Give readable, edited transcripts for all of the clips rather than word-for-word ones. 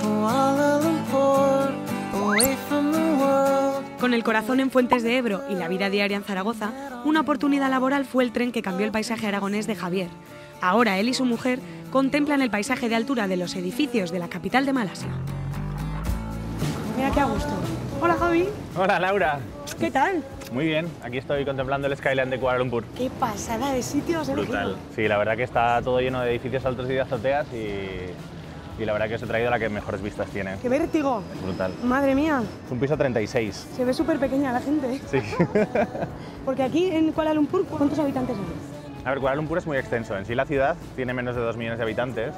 Kuala Lumpur, away from the world. Con el corazón en Fuentes de Ebro y la vida diaria en Zaragoza, una oportunidad laboral fue el tren que cambió el paisaje aragonés de Javier. Ahora él y su mujer contemplan el paisaje de altura de los edificios de la capital de Malasia. Mira qué a gusto. Hola Javi. Hola Laura. ¿Qué tal? Muy bien, aquí estoy contemplando el skyline de Kuala Lumpur. Qué pasada de sitios. Brutal. Sí, la verdad que está todo lleno de edificios altos y de azoteas y la verdad que os he traído la que mejores vistas tiene. ¡Qué vértigo! Brutal. Madre mía. Es un piso 36. Se ve súper pequeña la gente. Sí. Porque aquí en Kuala Lumpur, ¿cuántos habitantes hay? A ver, Kuala Lumpur es muy extenso. En sí la ciudad tiene menos de 2 millones de habitantes,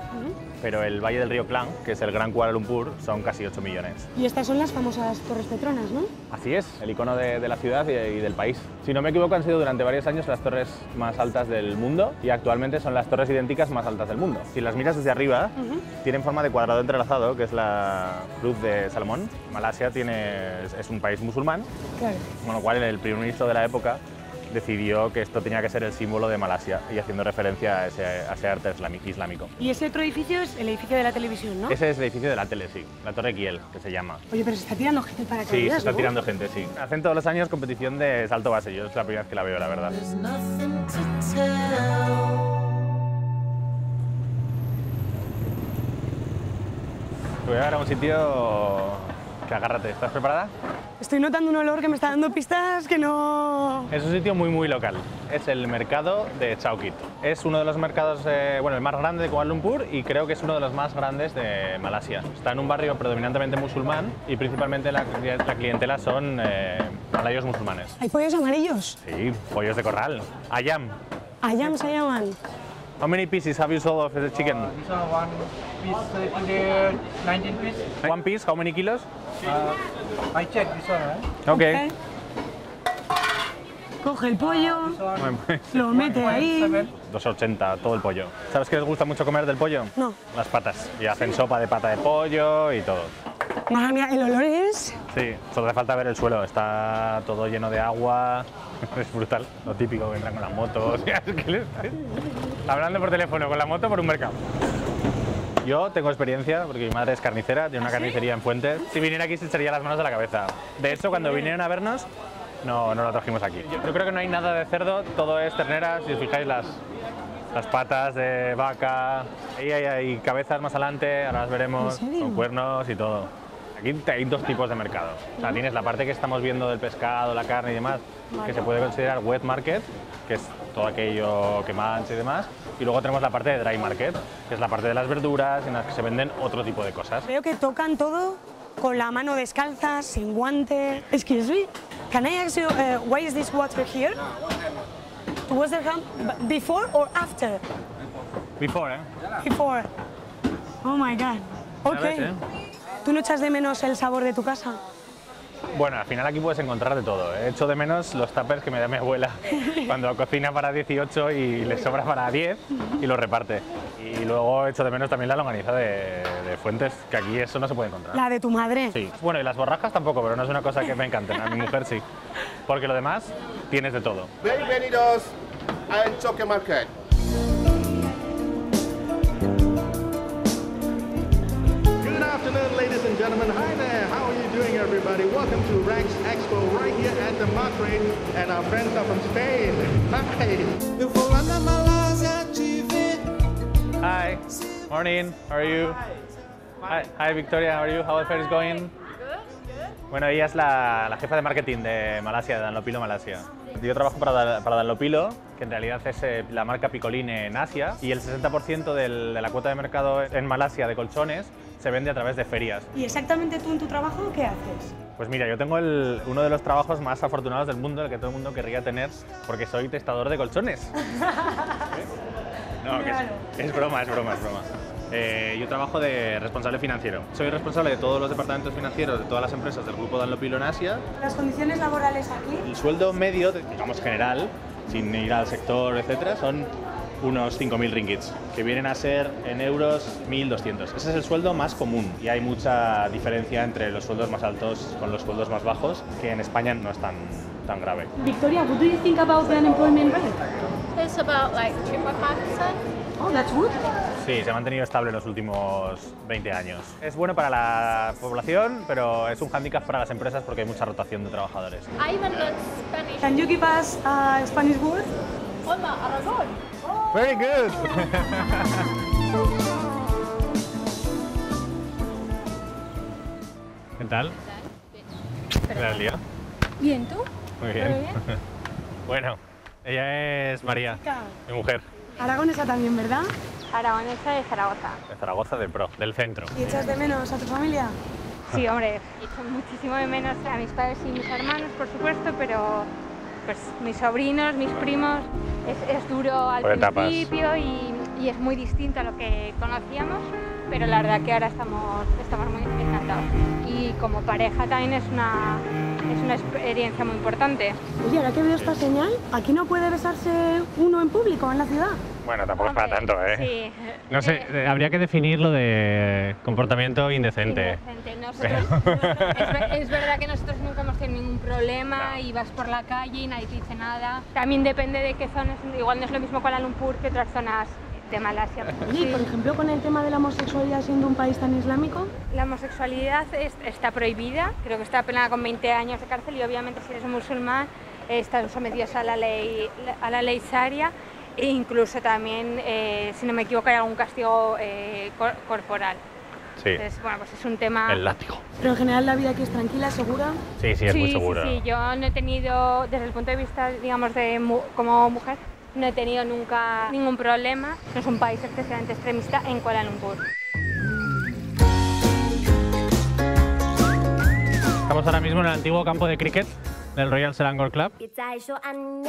pero el valle del río Klang, que es el gran Kuala Lumpur, son casi 8 millones. Y estas son las famosas Torres Petronas, ¿no? Así es, el icono de la ciudad y del país. Si no me equivoco, han sido durante varios años las torres más altas del mundo y actualmente son las torres idénticas más altas del mundo. Si las miras desde arriba, tienen forma de cuadrado entrelazado, que es la Cruz de Salomón. Malasia es un país musulmán, Claro. con lo cual el primer ministro de la época decidió que esto tenía que ser el símbolo de Malasia y haciendo referencia a ese arte islámico. Y ese otro edificio es el edificio de la televisión, ¿no? Ese es el edificio de la tele, sí, la Torre Kiel, que se llama. Oye, pero se está tirando gente para Sí, se está ¿no? tirando gente, sí. Hacen todos los años competición de salto base, yo es la primera vez que la veo, la verdad. There's nothing to tell. Voy a ver a un sitio que agárrate, ¿estás preparada? Estoy notando un olor que me está dando pistas que no... Es un sitio muy local, es el mercado de Chao Kit. Es uno de los mercados, bueno, el más grande de Kuala Lumpur y creo que es uno de los más grandes de Malasia. Está en un barrio predominantemente musulmán y principalmente la clientela son malayos musulmanes. ¿Hay pollos amarillos? Sí, pollos de corral. Ayam. Ayam se llaman. How many pieces have you sold of the chicken? This one piece today 19 piece. One piece, how many kilos? I check this one, right? Okay. Coge el pollo, lo mete ahí... 2,80 todo el pollo. ¿Sabes qué les gusta mucho comer del pollo? No. Las patas. Y hacen sopa de pata de pollo y todo. Madre mía, el olor es... Sí, solo hace falta ver el suelo. Está todo lleno de agua. Es brutal. Lo típico que entran con las motos. Hablando por teléfono con la moto por un mercado. Yo tengo experiencia porque mi madre es carnicera, tiene una carnicería en Fuentes. Si viniera aquí se echaría las manos a la cabeza. De hecho, cuando vinieron a vernos, no lo trajimos aquí. Yo creo que no hay nada de cerdo, todo es ternera. Si os fijáis, las patas de vaca, ahí hay cabezas más adelante, ahora las veremos, con cuernos y todo. Aquí hay dos tipos de mercado. O sea, tienes la parte que estamos viendo del pescado, la carne y demás, que se puede considerar wet market, que es todo aquello que mancha y demás. Y luego tenemos la parte de dry market, que es la parte de las verduras en las que se venden otro tipo de cosas. Veo que tocan todo con la mano descalza, sin guante... Excuse me, can I ask you, why is this water here? Was there before or after? Before, Before. Oh my God. Ya ves, Okay. ¿Tú no echas de menos el sabor de tu casa? Bueno, al final aquí puedes encontrar de todo. He hecho de menos los tuppers que me da mi abuela cuando cocina para 18 y le sobra para 10 y los reparte. Y luego he hecho de menos también la longaniza de Fuentes, que aquí eso no se puede encontrar. La de tu madre. Sí. Bueno, y las borrajas tampoco, pero no es una cosa que me encanten. A mi mujer sí. Porque lo demás tienes de todo. Bienvenidos al Choque Market. Good afternoon, ladies and gentlemen. Hi there. How are you doing, everybody? Welcome to Rex Expo right here at the Market, and our friends are from Spain. Hi. Eu vou lá na Malásia te ver. Hi. Morning. How are you? Hi, Victoria. How are you? How the fair is going? Bueno, ella es la jefa de marketing de Malasia, de Dunlopillo Malasia. Yo trabajo para Dunlopillo, que en realidad es la marca Picoline en Asia, y el 60% de la cuota de mercado en Malasia de colchones se vende a través de ferias. ¿Y exactamente tú en tu trabajo qué haces? Pues mira, yo tengo uno de los trabajos más afortunados del mundo, el que todo el mundo querría tener, porque soy testador de colchones. No, que es broma. Yo trabajo de responsable financiero. Soy responsable de todos los departamentos financieros de todas las empresas del grupo Dunlopillo en Asia. ¿Las condiciones laborales aquí? El sueldo medio, digamos general, sin ir al sector, etcétera, son unos 5.000 ringgits, que vienen a ser en euros 1.200. Ese es el sueldo más común y hay mucha diferencia entre los sueldos más altos con los sueldos más bajos, que en España no es tan grave. Victoria, what do you think about the unemployment rate? It's about like 3.5%. Oh, that's good. Sí, se ha mantenido estable en los últimos 20 años. Es bueno para la población, pero es un hándicap para las empresas porque hay mucha rotación de trabajadores. I even learned Spanish. Can you give us a Spanish word? Hola, Aragón. Very good. ¿Qué tal? ¿Qué tal el día? Bien, ¿tú? Muy bien. Bueno, ella es María, mi mujer. Aragonesa también, ¿verdad? Aragonesa de Zaragoza. De Zaragoza, del centro. ¿Y echas de menos a tu familia? Sí, hombre, echo muchísimo de menos a mis padres y mis hermanos, por supuesto, pero pues mis sobrinos, mis primos, es duro al Por etapas. principio y es muy distinto a lo que conocíamos, pero la verdad que ahora estamos muy encantados. Y como pareja también es una experiencia muy importante. Oye, ahora que veo esta señal, ¿aquí no puede besarse uno en público en la ciudad? Bueno, tampoco es para tanto, ¿eh? Sí. No sé, habría que definirlo de comportamiento indecente. Es verdad que nosotros nunca hemos tenido ningún problema y vas por la calle y nadie te dice nada. También depende de qué zonas, igual no es lo mismo Kuala Lumpur que otras zonas de Malasia. Oye, por ejemplo, con el tema de la homosexualidad siendo un país tan islámico. La homosexualidad está prohibida, creo que está penada con 20 años de cárcel y obviamente si eres un musulmán están sometidos a la ley Sharia. E incluso también, si no me equivoco, hay algún castigo corporal. Sí. Entonces, bueno, pues es un tema... El látigo. Pero en general la vida aquí es tranquila, segura. Sí, sí, es muy seguro. Sí, yo no he tenido, desde el punto de vista, digamos, como mujer, no he tenido nunca ningún problema. No es un país especialmente extremista en Kuala Lumpur. Estamos ahora mismo en el antiguo campo de cricket del Royal Selangor Club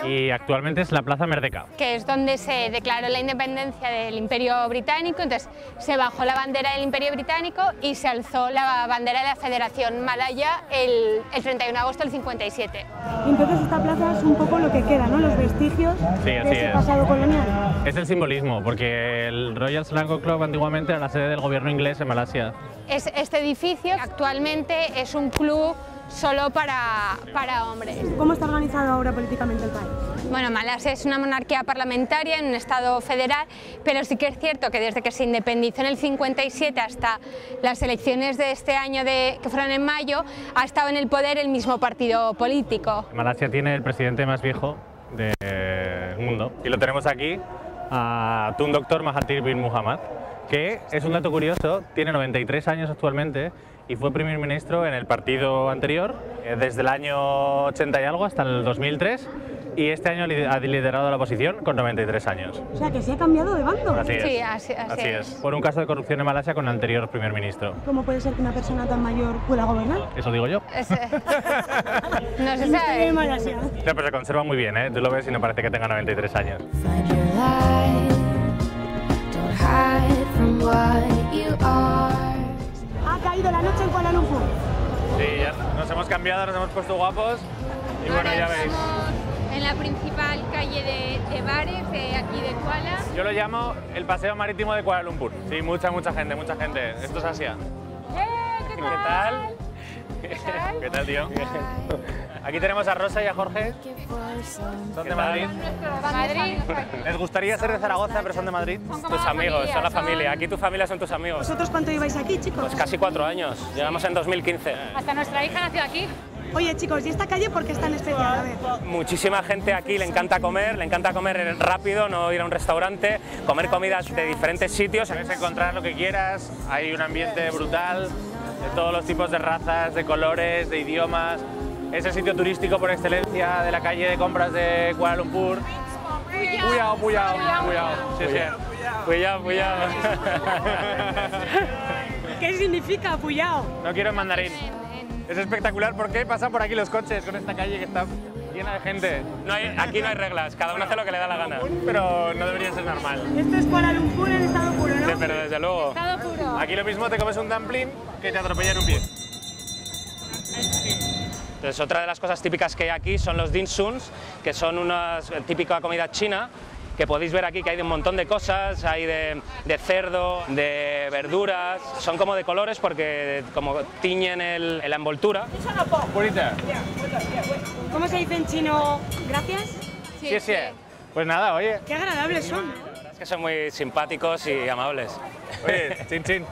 y actualmente es la Plaza Merdeka. Que es donde se declaró la independencia del Imperio Británico, entonces se bajó la bandera del Imperio Británico y se alzó la bandera de la Federación Malaya el 31 de agosto del 57. Y entonces esta plaza es un poco lo que queda, ¿no? Los vestigios de ese pasado colonial. Es el simbolismo, porque el Royal Selangor Club antiguamente era la sede del gobierno inglés en Malasia. Este edificio actualmente es un club solo para hombres. ¿Cómo está organizado ahora políticamente el país? Bueno, Malasia es una monarquía parlamentaria en un estado federal, pero sí que es cierto que desde que se independizó en el 57 hasta las elecciones de este año que fueron en mayo, ha estado en el poder el mismo partido político. Malasia tiene el presidente más viejo del mundo y lo tenemos aquí, a Tun Dr. Mahathir bin Mohamad, que es un dato curioso, tiene 93 años actualmente y fue primer ministro en el partido anterior desde el año 80 y algo hasta el 2003 y este año ha liderado la oposición con 93 años. O sea, que se ha cambiado de bando. Así es. Sí, así es. Por un caso de corrupción en Malasia con el anterior primer ministro. ¿Cómo puede ser que una persona tan mayor pueda gobernar? Eso digo yo. No se sabe. No, pero se conserva muy bien, ¿eh? Tú lo ves y no parece que tenga 93 años. Find your light, don't hide from what you are. Ha caído la noche en Kuala Lumpur. Sí, ya nos hemos cambiado, nos hemos puesto guapos y bueno, ya veis. En la principal calle de bares de aquí de Kuala. Yo lo llamo el paseo marítimo de Kuala Lumpur. Sí, mucha gente, mucha gente. Esto es Asia. ¿Qué tal? ¿Qué tal, tío? Aquí tenemos a Rosa y a Jorge. Son de Madrid. Madrid. ¿Les gustaría ser de Zaragoza, pero son de Madrid? Tus amigos, son la familia. Aquí tu familia son tus amigos. ¿Vosotros cuánto lleváis aquí, chicos? Pues casi 4 años. Llegamos en 2015. Hasta nuestra hija nació aquí. Oye, chicos, ¿y esta calle por qué es tan especial? A ver. Muchísima gente aquí le encanta comer rápido, no ir a un restaurante, comer comidas de diferentes sitios. Puedes encontrar lo que quieras, hay un ambiente brutal, de todos los tipos de razas, de colores, de idiomas. Es el sitio turístico por excelencia de la calle de compras de Kuala Lumpur. Puyao. Sí, sí. Puyao. ¿Qué significa Puyao? No quiero en mandarín. Es espectacular porque pasan por aquí los coches con esta calle que está llena de gente. Aquí no hay reglas, cada uno hace lo que le da la gana. Pero no debería ser normal. Esto es Kuala Lumpur en estado puro, ¿no? Sí, pero desde luego. Estado puro. Aquí lo mismo te comes un dumpling que te atropellan un pie. Entonces, otra de las cosas típicas que hay aquí son los dim sums, que son una típica comida china, que podéis ver aquí que hay de un montón de cosas, hay de cerdo, de verduras, son como de colores porque como tiñen la envoltura. Bonita. ¿Cómo se dice en chino gracias? Sí. Pues nada, oye. Qué agradables son. Que son muy simpáticos y amables. Oye, chin chin.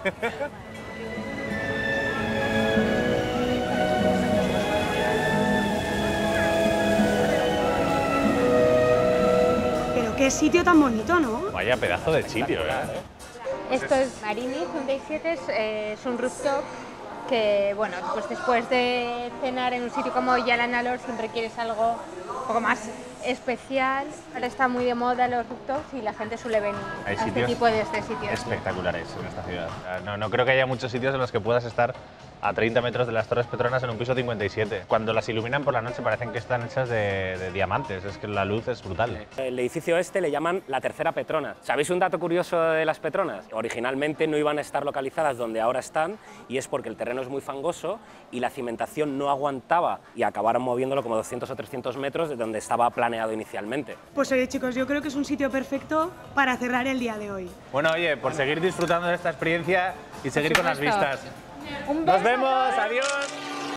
Pero qué sitio tan bonito, ¿no? Vaya pedazo de sitio, Esto es Marini 57, es un rooftop que, bueno, pues después de cenar en un sitio como Yalanalor siempre quieres algo un poco más especial. Ahora está muy de moda los rooftops y la gente suele venir a este tipo de sitios. Espectaculares en esta ciudad. No creo que haya muchos sitios en los que puedas estar a 30 metros de las Torres Petronas en un piso 57. Cuando las iluminan por la noche parecen que están hechas de diamantes, es que la luz es brutal. El edificio este le llaman la tercera Petronas. ¿Sabéis un dato curioso de las Petronas? Originalmente no iban a estar localizadas donde ahora están y es porque el terreno es muy fangoso y la cimentación no aguantaba y acabaron moviéndolo como 200 o 300 metros de donde estaba planeado inicialmente. Pues oye chicos, yo creo que es un sitio perfecto para cerrar el día de hoy. Bueno, oye, por seguir disfrutando de esta experiencia y seguir con las vistas. Un beso. ¡Nos vemos! ¡Adiós!